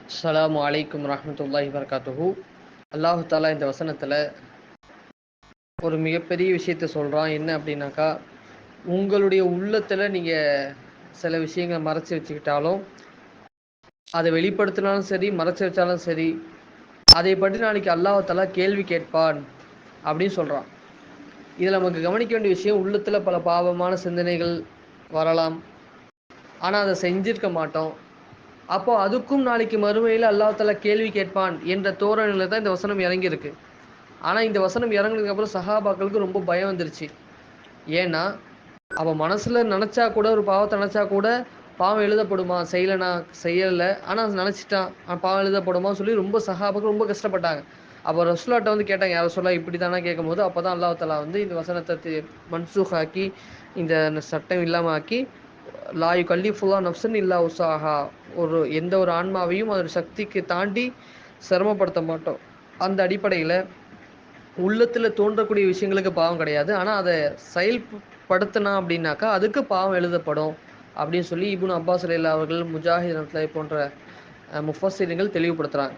அஸ்ஸலாமு அலைக்கும் வரஹ்மத்துல்லாஹி வபரகாத்துஹு. அல்லாஹு தாலா இந்த வசனத்தில் ஒரு மிகப்பெரிய விஷயத்த சொல்கிறான். என்ன அப்படின்னாக்கா, உங்களுடைய உள்ளத்தில் நீங்கள் சில விஷயங்களை மறைச்சி வச்சுக்கிட்டாலும், அதை வெளிப்படுத்தினாலும் சரி, மறைச்சி வச்சாலும் சரி, அதை பற்றி நாளைக்கு அல்லாஹு தாலா கேள்வி கேட்பான் அப்படின்னு சொல்கிறான். இதில் நமக்கு கவனிக்க வேண்டிய விஷயம், உள்ளத்தில் பல பாவமான சிந்தனைகள் வரலாம், ஆனால் அதை செஞ்சிருக்க மாட்டோம். அப்போ அதுக்கும் நாளைக்கு மறுமையில் அல்லாஹ் தாலா கேள்வி கேட்பான் என்ற தோரணையில் தான் இந்த வசனம் இறங்கியிருக்கு. ஆனால் இந்த வசனம் இறங்குனதுக்கு அப்புறம் சஹாபாக்களுக்கு ரொம்ப பயம் வந்துருச்சு. ஏன்னா அவன் மனசுல நினைச்சா கூட, ஒரு பாவத்தை நினைச்சா கூட பாவம் எழுதப்படுமா, செய்யலைனா செய்யலை, ஆனால் நினைச்சிட்டான் பாவம் எழுதப்படுமா சொல்லி ரொம்ப சஹாபாக்கள் ரொம்ப கஷ்டப்பட்டாங்க. அப்போ ரசூலாட்ட வந்து கேட்டாங்க, யார் சொல்லா இப்படி தானே கேட்கும்போது, அப்போ தான் அல்லாஹ் தாலா வந்து இந்த வசனத்தை மன்சூக் ஆக்கி, இந்த சட்டம் இல்லாமல் ஆக்கி, லா யுகல்லிஃபுல்லா நஃப்ஸன் இல்லா உஸாஹா, எந்த ஒரு ஆன்மாவையும் அதோட சக்திக்கு தாண்டி சிரமப்படுத்த மாட்டோம். அந்த அடிப்படையில் உள்ளத்தில் தோன்றக்கூடிய விஷயங்களுக்கு பாவம் கிடையாது, ஆனால் அதை செயல்படுத்தினா அப்படின்னாக்கா அதுக்கு பாவம் எழுதப்படும் அப்படின்னு சொல்லி இப்னு அப்பாஸ் ரலியல்லாஹு அவர்கள், முஜாஹித் ரஹ்மத்துல்லாஹி போன்ற முஃபஸ்ஸிர்கள் தெளிவுபடுத்துகிறாங்க.